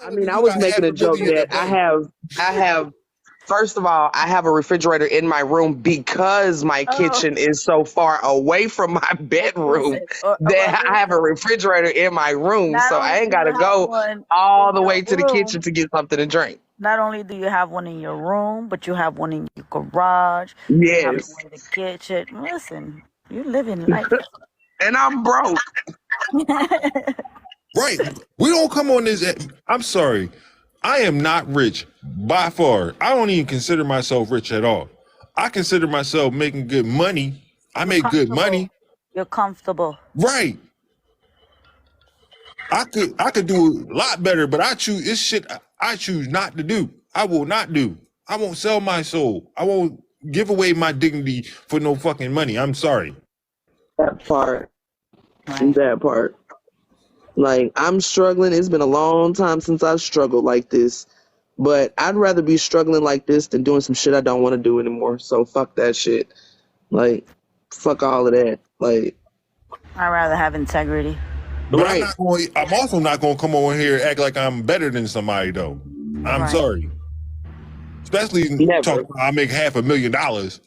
I If mean, I you was got making half a a joke million in the that bank, I have, first of all, I have a refrigerator in my room because my Oh, kitchen is so far away from my bedroom listen, well, that I have a listen. refrigerator in my room. Not So I only ain't do got you to have go one all in the your way to the kitchen room, to get something to drink. not only do you have one in your room, but you have one in your garage. You have Yes. one in the kitchen. Listen, you living life. And I'm broke. right? We don't come on this. I'm sorry. I am not rich by far. I don't even consider myself rich at all. I consider myself making good money. I You're make good comfortable. money. You're comfortable. Right. I could do a lot better, but I choose this shit I choose not to do. I will not do. I won't sell my soul. I won't give away my dignity for no fucking money. I'm sorry. That part. Right. That part. Like, I'm struggling. It's been a long time since I've struggled like this. But I'd rather be struggling like this than doing some shit I don't want to do anymore. So fuck that shit. Like, fuck all of that. Like, I'd rather have integrity. But I'm right. not going. I'm also not going to come over here and act like I'm better than somebody though. I'm Right. sorry. Especially Never. talking about I make $500,000.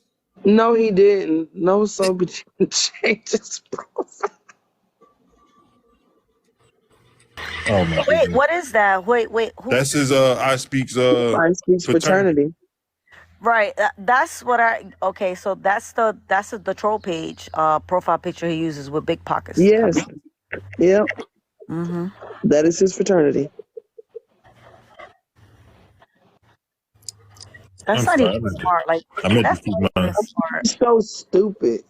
No, he didn't. No, so but you can change his profile. Oh my Wait, goodness. what is that? Wait, who? That's his I speaks Mine speaks fraternity. fraternity. Right, that's what I. Okay, so that's the troll page, profile picture he uses with big pockets. Yes. Yep. Mm-hmm. That is his fraternity. That's I'm not sorry. even smart. Like, I meant to that's keep not mine. even smart. So stupid.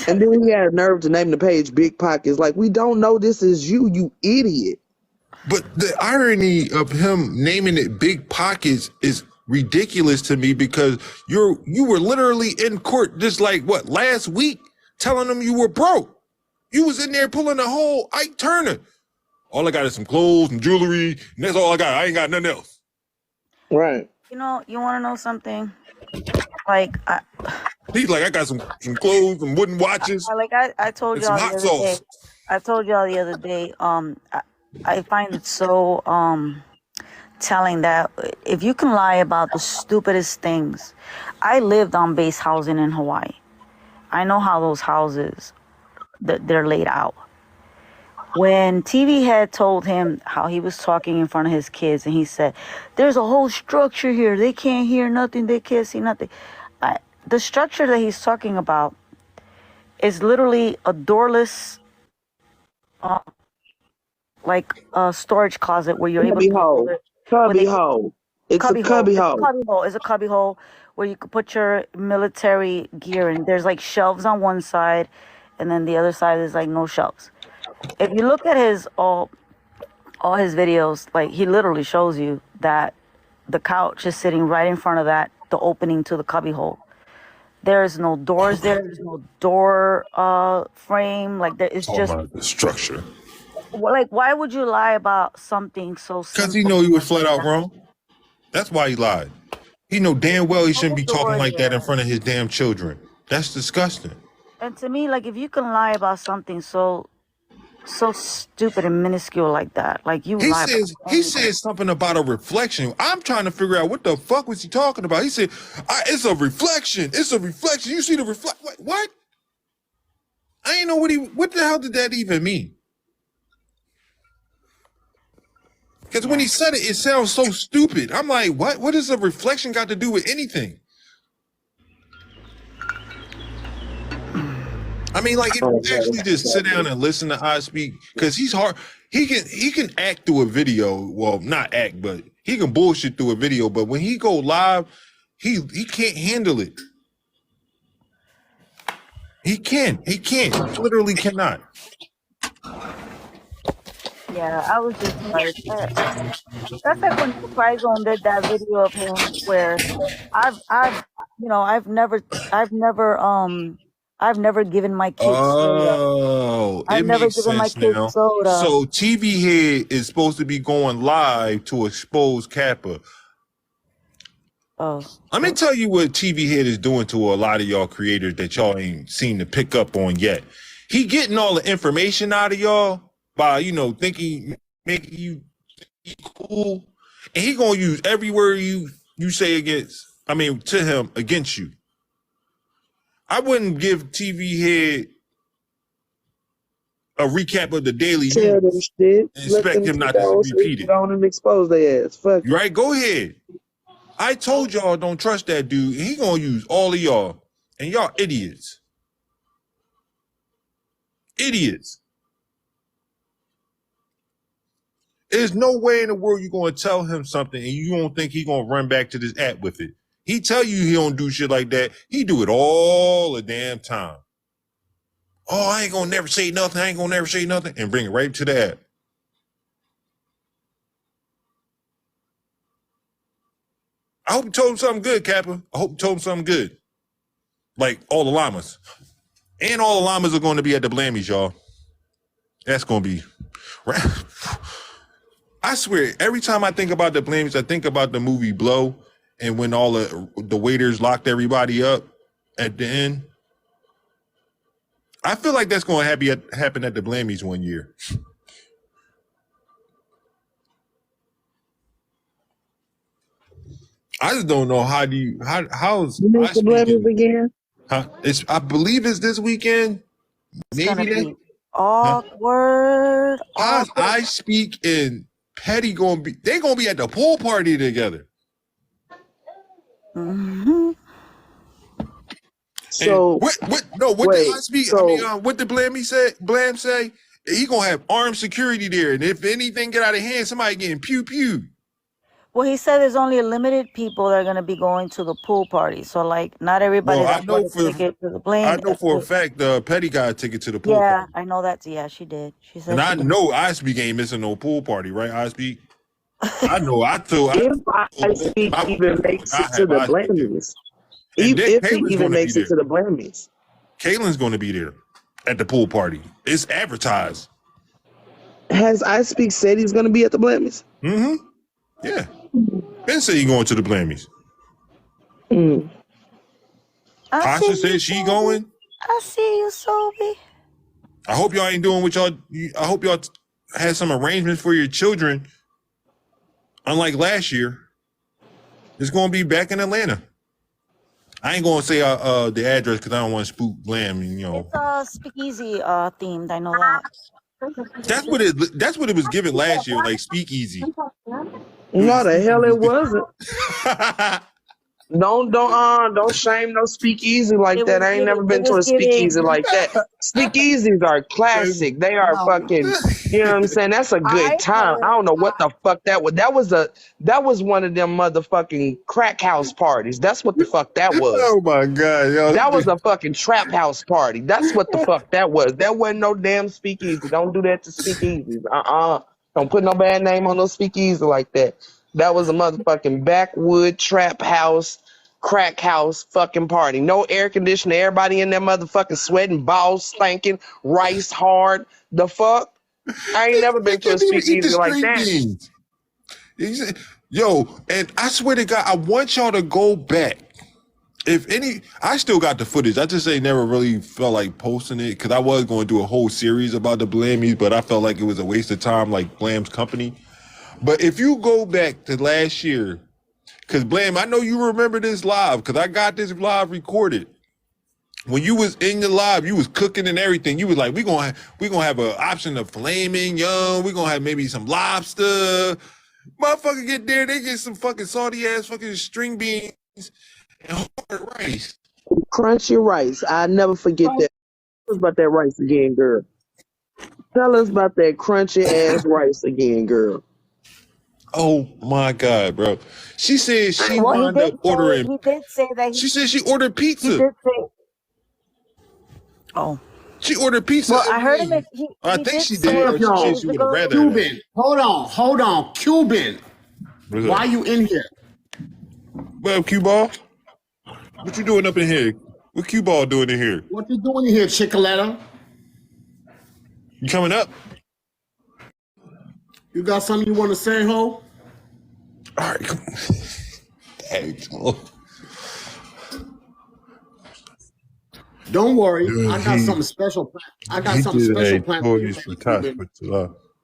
And then he had a nerve to name the page Big Pockets. Like, we don't know this is you, you idiot. But the irony of him naming it Big Pockets is ridiculous to me because you were literally in court just like what last week telling them you were broke. You was in there pulling the whole Ike Turner. All I got is some clothes and jewelry, and that's all I got. I ain't got nothing else. Right. You want to know something? Like, He's like, I got some clothes, some wooden watches, I told and some y'all the hot other day. sauce. I told y'all the other day. I find it so telling that if you can lie about the stupidest things. I lived on base housing in Hawaii. I know how those houses that they're laid out. When TV had told him how he was talking in front of his kids, and he said, "There's a whole structure here. They can't hear nothing. They can't see nothing." The structure that he's talking about is literally a doorless, uh, like a storage closet where you're able Cubby to put all hole. the where Cubby they hole. It's a cubby hole. cubby It's a hole. cubby hole. It's a cubby hole where you could put your military gear in. There's like shelves on one side, and then the other side is like no shelves. If you look at his all his videos, like he literally shows you that the couch is sitting right in front of the opening to the cubby hole. There's no doors there. There's no door frame. Like there, it's Talking just about the structure. like why would you lie about something so Because he simple? know he was flat out wrong. That's why he lied. He know damn well he shouldn't No be talking door like that in there. front of his damn children. That's disgusting. And to me, like if you can lie about something so stupid and minuscule like that, like you He lie about says he anything. said something about a reflection. I'm trying to figure out what the fuck was he talking about. He said, "It's a reflection. It's a reflection. You see the reflect? What? I ain't know what he. What the hell did that even mean? Because when Yeah. he said it, it sounds so stupid. I'm like, what? What does a reflection got to do with anything? I mean, like if you actually just sit down and listen to I speak, because he's hard. He can act through a video. Well, not act, but he can bullshit through a video. But when he go live, he can't handle it. He can't. He can't. He literally cannot. Yeah, I was just like, that's like when Zone did that video of him where I've I've never given my kids soda. Oh, I've it never makes given my sense kids now. soda. So TV Head is supposed to be going live to expose Kappa. Oh, Let me tell you what TV Head is doing to a lot of y'all creators that y'all ain't seen to pick up on yet. He getting all the information out of y'all by, thinking, making you cool, and he gonna use every word you say to him against you. I wouldn't give TV Head a recap of the daily Tell them news shit. and Let expect them him get not to on so repeat get it. on and expose their ass. Fuck. Right? Go ahead. I told y'all don't trust that dude, and he gonna use all of y'all, and y'all idiots. Idiots. There's no way in the world you're gonna tell him something and you don't think he gonna run back to this app with it. He tell you he don't do shit like that. He do it all the damn time. Oh, I ain't gonna never say nothing, and bring it right to the app. I hope you told him something good, Kappa. I hope you told him something good. Like all the llamas. And all the llamas are going to be at the Blammies, y'all. That's going to be... I swear, every time I think about the Blammies, I think about the movie Blow, and when all the waiters locked everybody up at the end. I feel like that's going to happen at the Blammies one year. I just don't know how's You I make the Blammies again? Huh? I believe it's this weekend. It's gonna Maybe be awkward. How's Awkward. I Speak and Petty gonna be? They gonna be at the pool party together. Mm-hmm. So what wait, did I Speak? so- What did Blam say? He gonna have armed security there, and if anything get out of hand, somebody getting pew pew. Well, he said there's only a limited people that are going to be going to the pool party. So, like, not everybody Well, I that know bought a ticket to the plane. I know for a fact Petty got a ticket to the pool Yeah, party. I know that. Yeah, she did. She said And she I did. know I Speak ain't missing no pool party, right? I Speak. I know. if I Speak even makes it to the Blammies, if he even makes it to the Blammies, Kaylin's going to be there at the pool party. It's advertised. has I Speak said he's going to be at the Blammies? Mm-hmm. Yeah. Ben said he going to the Blammies. Tasha said she going. I see you, Sobe. I hope y'all ain't doing what y'all. I hope y'all had some arrangements for your children. Unlike last year, it's going to be back in Atlanta. I ain't going to say the address because I don't want to spook Blam. You know, It's speakeasy themed. I know that. that's what it was given last year, like speakeasy. No, the hell it wasn't. Don't shame no speakeasy like that. I ain't never been to a speakeasy like that. Speakeasies are classic. They are fucking, you know what I'm saying? That's a good time. I don't know what the fuck that was. That was one of them motherfucking crack house parties. That's what the fuck that was. Oh my god, yo. That was a fucking trap house party. That's what the fuck that was. That wasn't no damn speakeasy. Don't do that to speakeasies. Don't put no bad name on those speakeasy like that. That was a motherfucking backwood trap house, crack house fucking party. No air conditioner. Everybody in there motherfucking sweating, balls stinking, rice hard. The fuck? I ain't never been to a speakeasy like that. Yo, and I swear to God, I want y'all to go back. I still got the footage. I just ain't never really felt like posting it because I was going to do a whole series about the Blammies, but I felt like it was a waste of time, like Blam's company. But if you go back to last year, because Blam, I know you remember this live because I got this live recorded. When you was in the live, you was cooking and everything. You was like, we gonna have an option of filet mignon. We gonna have maybe some lobster. Motherfucker get there, they get some fucking salty ass fucking string beans and hard rice. Crunchy rice. I never forget that. Tell us about that rice again, girl. Tell us about that crunchy ass rice again, girl. Oh my God, bro. She said she wound up ordering. He did say that. She said she ordered pizza. He did say. Oh. She ordered pizza. Well, I heard him. I think she did. She said she would have rather. Cuban, hold on, Cuban. Why you in here? Well, Q-Ball, what you doing up in here? What Q-Ball doing in here? What you doing in here, Chicoletta? You coming up? You got something you want to say, ho? All right, come on. Dang, don't worry, I got something special. I got something special planned for you.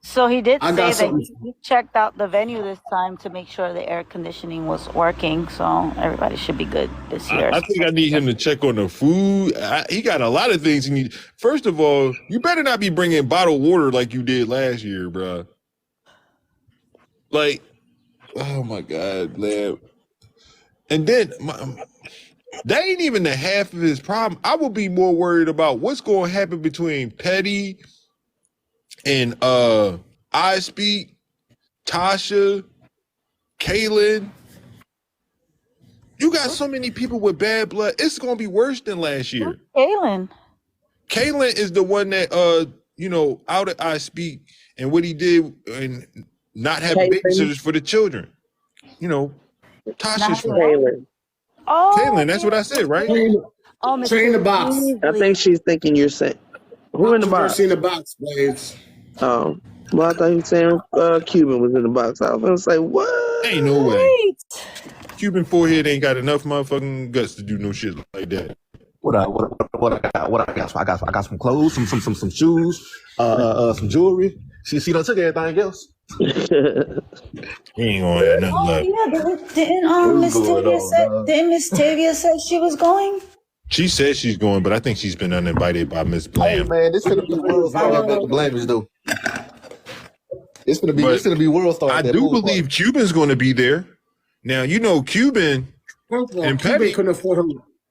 So he did I say got that something. he checked out the venue this time to make sure the air conditioning was working. So everybody should be good this year. I think I need him to check on the food. He got a lot of things he needs. First of all, you better not be bringing bottled water like you did last year, bro. Like, oh my God, man. And then that ain't even the half of his problem. I would be more worried about what's going to happen between Petty and I Speak, Tasha, Kaylin. You got so many people with bad blood. It's going to be worse than last year. Kaylin. Kaylin is the one that out at I Speak and what he did and not having Kaylin. babysitters for the children. Tasha's fault. Kaylin. Oh, Kaylin, that's what I said, right? oh, Miss Train the box. I think she's thinking you're saying. Who in the box? Controversy in the box, Blaze. Oh, well, I thought he was saying Cuban was in the box. I was gonna say what? Ain't no way. Cuban forehead ain't got enough motherfucking guts to do no shit like that. What I got? I got some clothes, some shoes, some jewelry. She done took everything else. He ain't gonna have nothing left. Didn't Miss What's going Tavia on, say? dog? Didn't Miss Tavia say she was going? She said she's going, but I think she's been uninvited by Miss Hey Blam. man, this finna be world star at the Blammies though. It's finna be world star. I at that do pool believe Cuban's going to be there. Now Cuban. First of all, And Cuban Petty. couldn't afford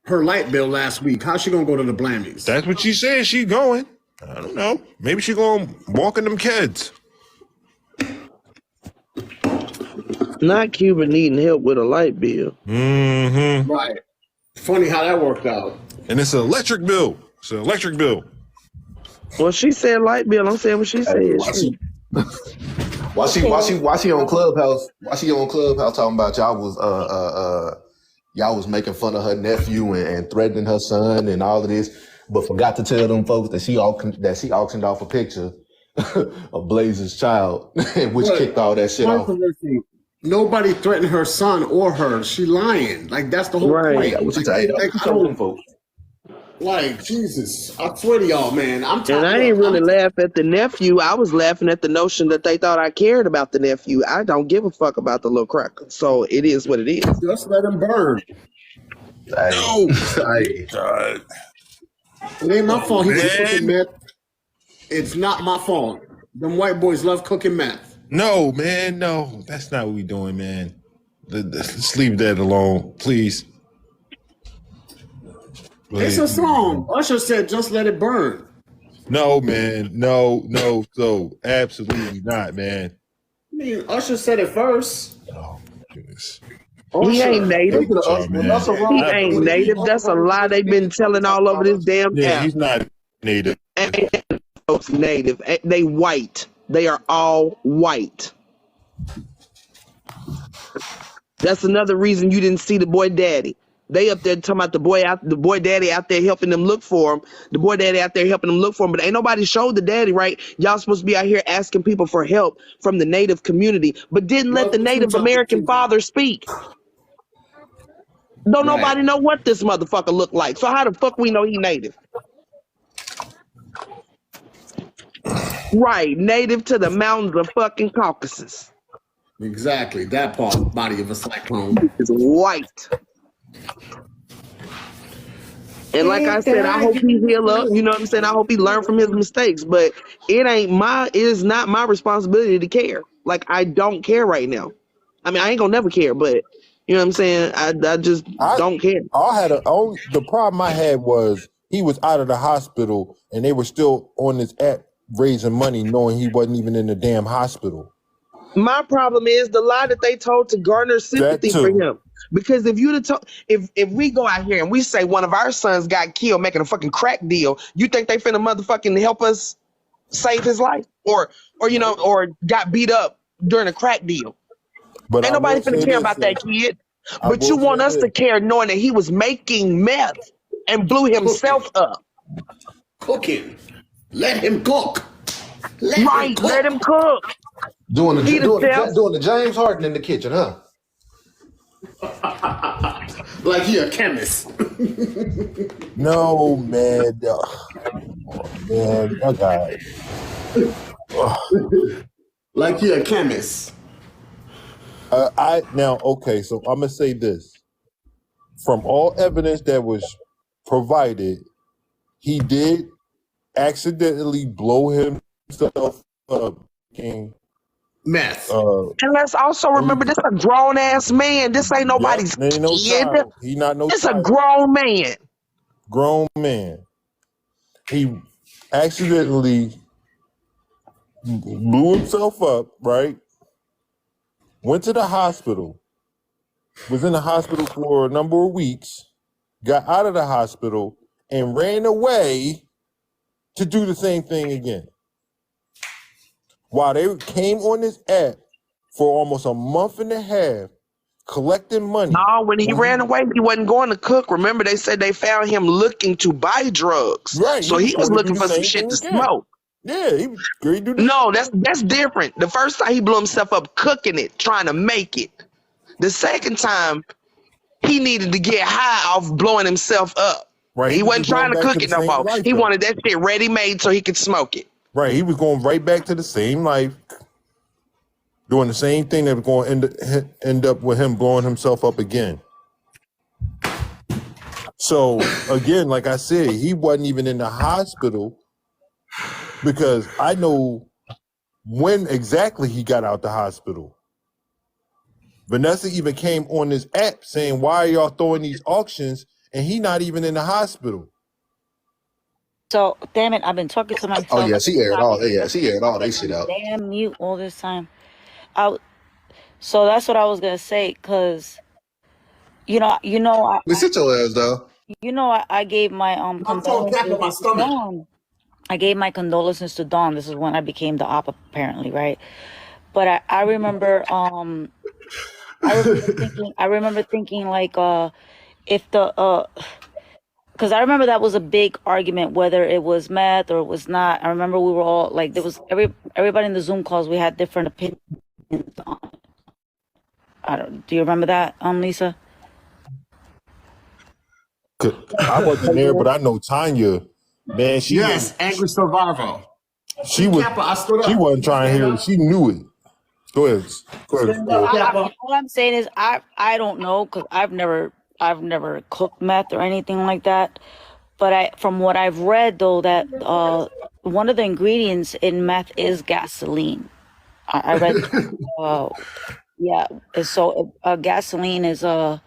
her light bill last week. How's she gonna go to the Blammies? That's what she said. She going. I don't know. Maybe she gonna walk in them kids. Not Cuban needing help with a light bill. Mm-hmm. Right. Funny how that worked out. And it's an electric bill. It's an electric bill. Well, she said light bill. I'm saying what she said. Why she on Clubhouse? Why she on Clubhouse talking about y'all was making fun of her nephew and threatening her son and all of this, but forgot to tell them folks that she auctioned off a picture of Blaze's child, which kicked all that shit off. Controversy. Nobody threatened her son or her. She lying. Like that's the whole Right. point. Yeah, what you tell Like, I them don't, folks? like Jesus. I swear to y'all, man. And I didn't really laugh at the nephew. I was laughing at the notion that they thought I cared about the nephew. I don't give a fuck about the little cracker. So it is what it is. Just let him burn. Hey, God. It ain't my fault. He was Man. cooking meth. It's not my fault. Them white boys love cooking meth. No, man. No, that's not what we doing, man. Let's leave that alone, please. It's a song. Usher said, "Just let it burn." No, man. No. So absolutely not, man. I mean, Usher said it first. Oh my goodness. He ain't native. He man. ain't native. That's a lie they've been telling all over this damn Yeah, town. he's not native. Ain't folks native. They white. They are all white. That's another reason you didn't see the boy daddy. They up there talking about the boy daddy out there helping them look for him. The boy daddy out there helping them look for him, but ain't nobody showed the daddy, right? Y'all supposed to be out here asking people for help from the native community, but didn't let the Native American father speak. Don't nobody know what this motherfucker look like. So how the fuck we know he native? Right, native to the mountains of fucking Caucasus. Exactly. That part, body of a cyclone. Is white. And like I said, I hope he heal up. You know what I'm saying? I hope he learn from his mistakes. But it is not my responsibility to care. Like, I don't care right now. I mean, I ain't gonna never care, but you know what I'm saying? I just don't care. The problem I had was he was out of the hospital and they were still on this app raising money knowing he wasn't even in the damn hospital. My problem is the lie that they told to garner sympathy for him. Because if you'd have told, if we go out here and we say one of our sons got killed making a fucking crack deal, you think they finna motherfucking help us save his life, or got beat up during a crack deal? But ain't nobody finna care about that kid. But you want us to care knowing that he was making meth and blew himself up. Cooking. Let him cook. Let him cook. Doing the James Harden in the kitchen, huh? Like he a chemist. No, man. Man, okay. Like you're a chemist. Okay, so I'm gonna say this. From all evidence that was provided, he did accidentally blow himself up. Meth. And let's also remember, this a grown ass man. This ain't nobody's ain't no kid. child. He not no It's a child. grown man. Grown man. He accidentally blew himself up, right? Went to the hospital. Was in the hospital for a number of weeks. Got out of the hospital and ran away to do the same thing again. While they came on this app for almost a month and a half, collecting money. No, when he ran away, he wasn't going to cook. Remember, they said they found him looking to buy drugs. Right. So he was gonna looking do for the some same shit to thing again. smoke. Yeah, he was great. No, that's different. The first time he blew himself up cooking it, trying to make it. The second time, he needed to get high off blowing himself up. Right. He wasn't was going trying to back cook the it no same more. life, He though. wanted that shit ready made so he could smoke it. Right. He was going right back to the same life, doing the same thing that was going to end up with him blowing himself up again. So again, like I said, he wasn't even in the hospital because I know when exactly he got out the hospital. Vanessa even came on this app saying, "Why are y'all throwing these auctions?" And he not even in the hospital. So damn it, I've been talking to myself. Oh yeah, she aired all. Yeah, she aired all they shit out. Damn mute all this time. So that's what I was gonna say, cause you know, We sit your ass though. I gave my I'm so tapping my condolences to stomach. Dawn. I gave my condolences to Dawn. This is when I became the op, apparently, right? But I remember I remember thinking like if the because I remember that was a big argument whether it was meth or it was not. I remember we were all like, there was everybody in the Zoom calls, we had different opinions on it. Do you remember that, Lisa? I wasn't there, but I know Tanya, man, Yes, angry survivor. she wasn't trying to hear it. She knew it. Go ahead. All I'm saying is I don't know, because I've never cooked meth or anything like that. But from what I've read though, that one of the ingredients in meth is gasoline. I read yeah. So gasoline is a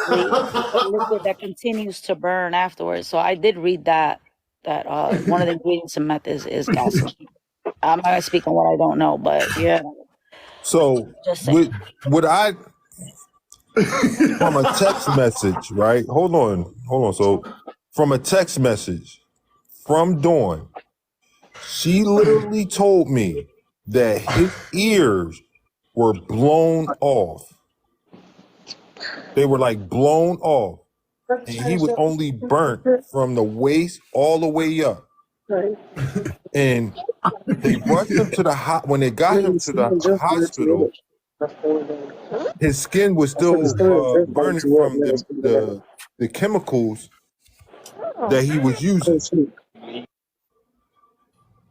liquid that continues to burn afterwards. So I did read that one of the ingredients in meth is gasoline. I'm not gonna speak on what I don't know, but yeah. So would I from a text message, right? Hold on. So from a text message from Dawn, she literally told me that his ears were blown off. They were like blown off. And he was only burnt from the waist all the way up. And they rushed him to the when they got him to the hospital, his skin was still burning from the chemicals that he was using.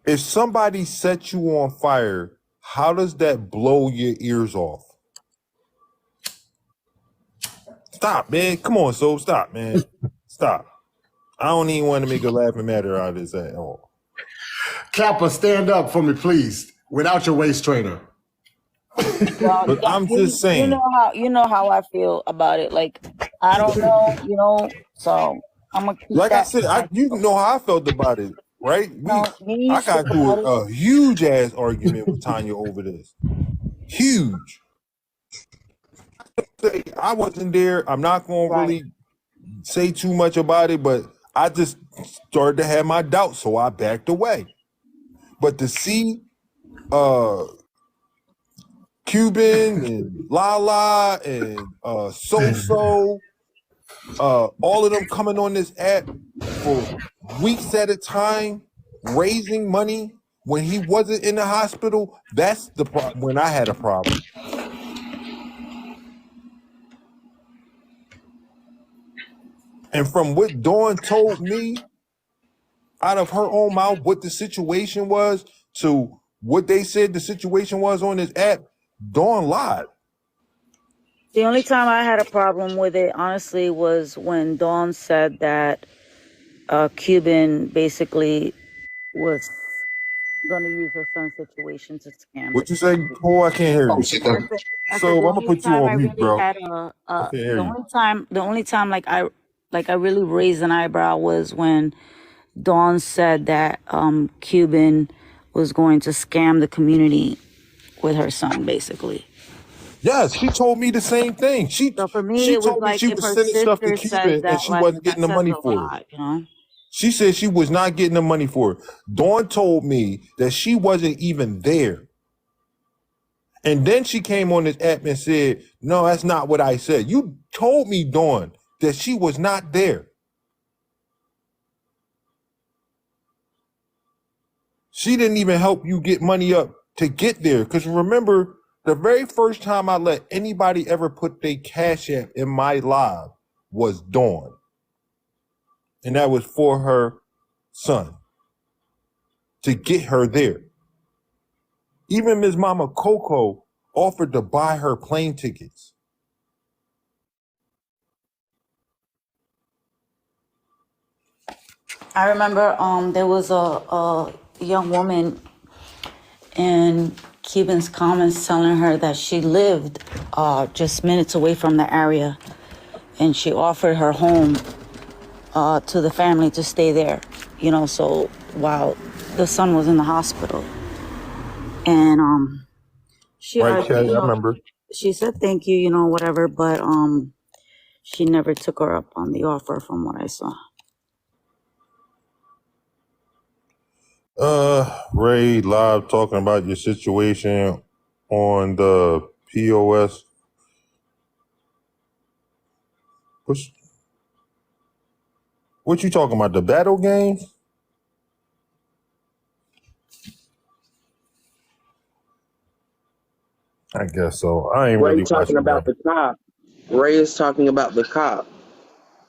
If somebody set you on fire, how does that blow your ears off? Stop, man. Come on, so stop, man. Stop. I don't even want to make a laughing matter out of this at all. Kappa, stand up for me, please. Without your waist trainer. Well, I'm just saying. You know how I feel about it. Like, I don't know, so I'm gonna keep like that. I said, you know how I felt about it, right? I got spoke through about a huge ass argument with Tanya over this. Huge. I wasn't there. I'm not going to really say too much about it, but I just started to have my doubts, so I backed away. But to see Cuban and Lala and So-So, all of them coming on this app for weeks at a time, raising money when he wasn't in the hospital, that's the problem. When I had a problem. And from what Dawn told me, out of her own mouth, what the situation was, to what they said the situation was on this app, Dawn lied. The only time I had a problem with it, honestly, was when Dawn said that Cuban basically was going to use her son's situation to scam the What you say? community. Oh, I can't hear Oh you. shit. I said So the I'm gonna only put you time I on mute, really bro. had I can't hear you. the only time like I really raised an eyebrow was when Dawn said that Cuban was going to scam the community with her son, basically. Yes, she told me the same thing. So for me, She it was told me like she if was her sending stuff to sister says Cuban and that, she like wasn't that getting the says money a for it. lot, you know. She said she was not getting the money for it. Dawn told me that she wasn't even there. And then she came on this app and said, no, that's not what I said. You told me, Dawn, that she was not there. She didn't even help you get money up to get there. Because remember, the very first time I let anybody ever put their Cash App in my live was Dawn. And that was for her son, to get her there. Even Ms. Mama Coco offered to buy her plane tickets. I remember there was a young woman in Cuban's comments telling her that she lived just minutes away from the area, and she offered her home to the family to stay there, you know, so while the son was in the hospital. And she Right, Chad, I remember. she said thank you, you know, whatever, but she never took her up on the offer from what I saw. Ray live talking about your situation on the POS. What you talking about? The battle games? I guess so. I ain't Ray really talking watching about that. the cop. Ray is talking about the cop.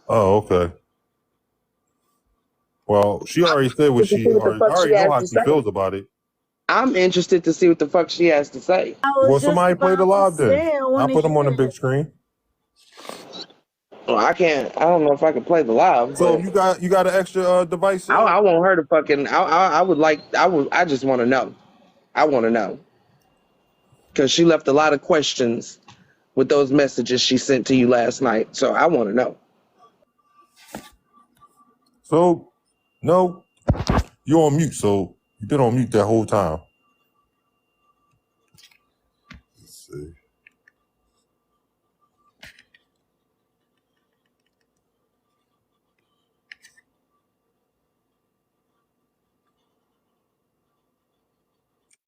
Oh, okay. Well, she already said what To see she what the already. I fuck she already know has how to she say. feels about it. I'm interested to see what the fuck she has to say. I Well, was just somebody play the about to live then. say, I I'll want to put them on the hear big it. screen. Well, I can't. I don't know if I can play the live, So but you got an extra device? I want her to fucking. I would like. I would. I just want to know. I want to know because she left a lot of questions with those messages she sent to you last night. So I want to know. So no, you're on mute. So you've been on mute that whole time. Let's see.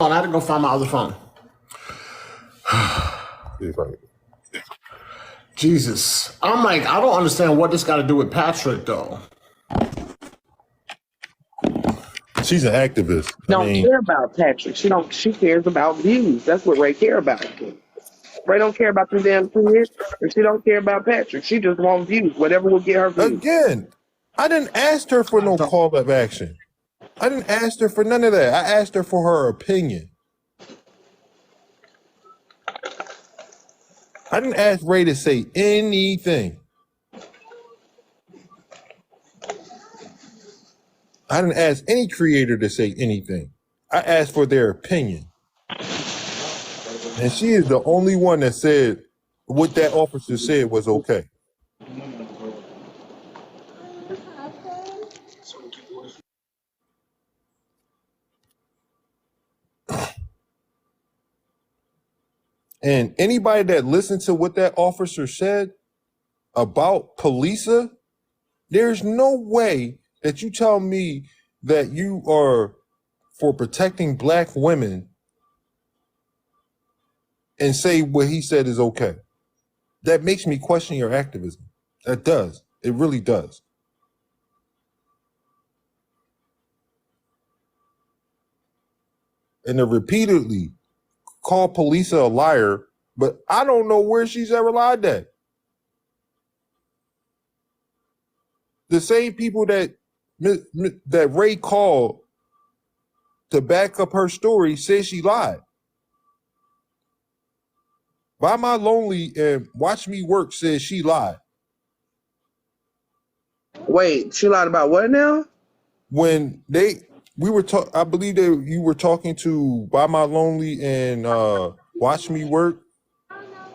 I had to go find my other phone. See if I can- Jesus. I'm like, I don't understand what this got to do with Patrick, though. She's an activist. Don't care about Patrick. She don't. She cares about views. That's what Ray care about. Ray don't care about the damn kids, and she don't care about Patrick. She just wants views. Whatever will get her views. Again, I didn't ask her for no call of action. I didn't ask her for none of that. I asked her for her opinion. I didn't ask Ray to say anything. I didn't ask any creator to say anything. I asked for their opinion. And she is the only one that said what that officer said was okay. And anybody that listened to what that officer said about Polisa, there's no way that you tell me that you are for protecting black women and say what he said is okay. That makes me question your activism. That does. It really does. And to repeatedly call Polisa a liar, but I don't know where she's ever lied at. The same people that Ray called to back up her story says she lied. Buy My Lonely and Watch Me Work says she lied. Wait, she lied about what now? When we were talking, I believe that you were talking to Buy My Lonely and Watch Me Work.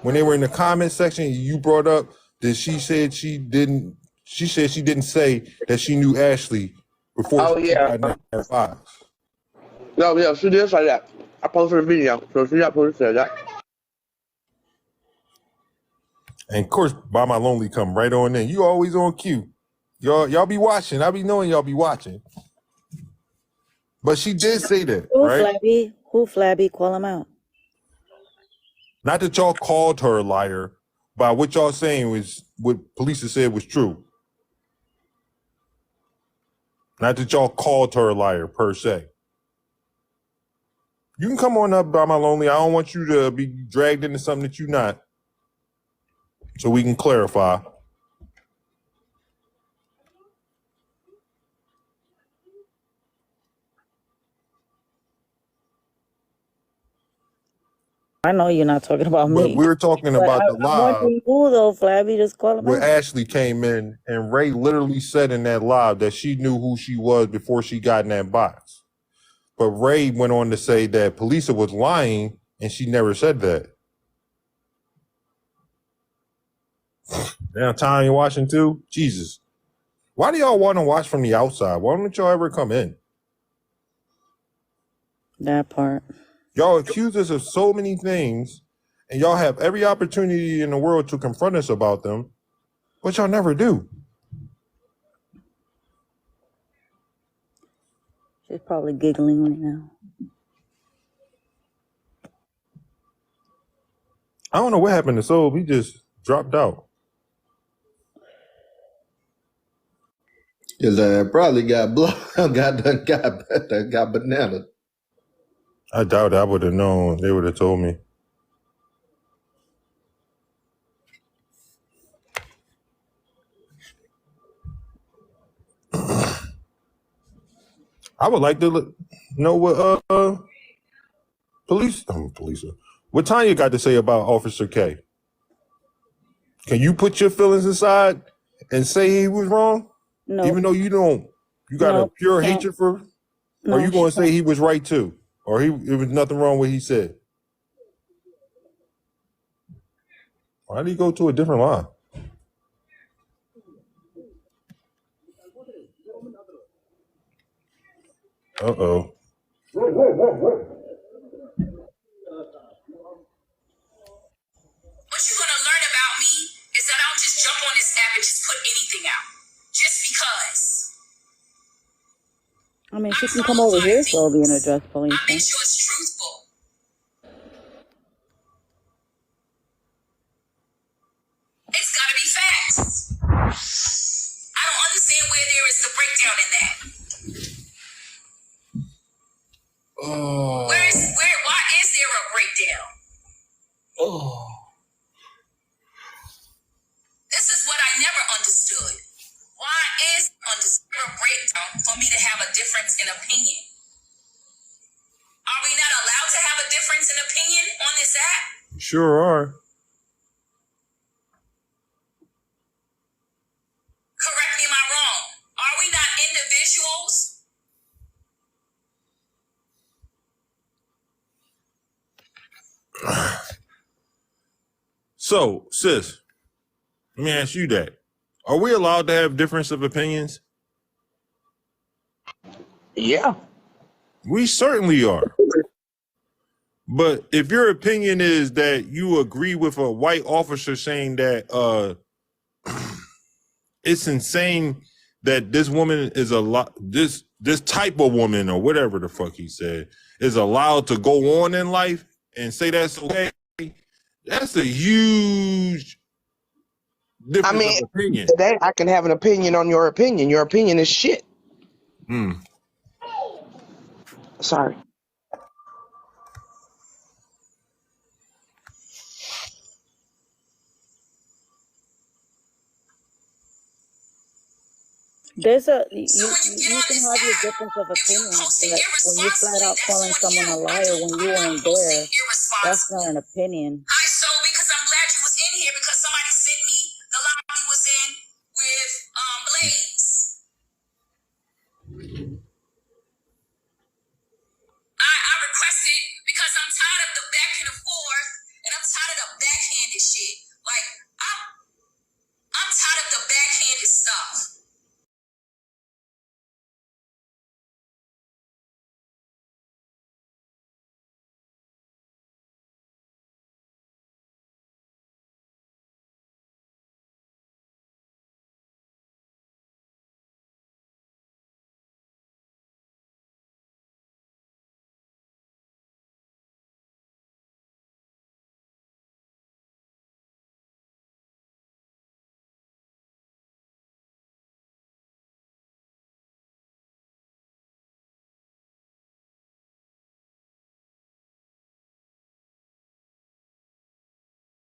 When they were in the comment section, you brought up that she said she didn't say that she knew Ashley before Oh she yeah. got in her box. No, yeah, she did say that. I posted a video, so she got supposed to say that. And of course, Buy My Lonely come right on in. You always on cue. Y'all be watching. I be knowing y'all be watching. But she did say that, Who right? Flabby? Who Flabby? Call him out. Not that y'all called her a liar, but what y'all saying was what police said was true. Not that y'all called her a liar per se. You can come on up, Buy My Lonely. I don't want you to be dragged into something that you're not. So we can clarify. I know you're not talking about But me. we're talking But about the I'm live wondering who though, Flabby. Just call him where out. Ashley came in and Ray literally said in that live that she knew who she was before she got in that box. But Ray went on to say that Polisa was lying and she never said that. Now, Tanya, you watching too? Jesus. Why do y'all want to watch from the outside? Why don't y'all ever come in? That part. Y'all accuse us of so many things, and y'all have every opportunity in the world to confront us about them, but y'all never do. She's probably giggling right now. I don't know what happened to Soul. He just dropped out. His probably got got banana. I doubt I would have known. They would have told me. I would like to know what police, what Tanya got to say about Officer K. Can you put your feelings aside and say he was wrong? No. Even though you don't, you got a pure hatred for, or you going to say he was right too? Or it was nothing wrong with what he said? Why did he go to a different line? Uh-oh. What you're gonna learn about me is that I'll just jump on this app and just put anything out. Just because. I mean, she can come over here, so being addressed police. I make sure it's truthful. It's gotta be facts. I don't understand where there is the breakdown in that. Why is there a breakdown? This is what I never understood. Why is there a breakdown for me to have a difference in opinion? Are we not allowed to have a difference in opinion on this app? Sure are. Correct me if I'm wrong. Are we not individuals? So, sis, let me ask you that. Are we allowed to have difference of opinions? Yeah. We certainly are. But if your opinion is that you agree with a white officer saying that it's insane that this woman is this type of woman or whatever the fuck he said is allowed to go on in life and say that's okay, that's a huge difference of opinion. Today I can have an opinion on your opinion. Your opinion is shit. Sorry. There's a So when you get you on can this have your app difference of and you opinions, posting but when you flat irresponsibly, out that's calling on someone you. a liar when I'm you not weren't posting there, that's not irresponsibly. an opinion. I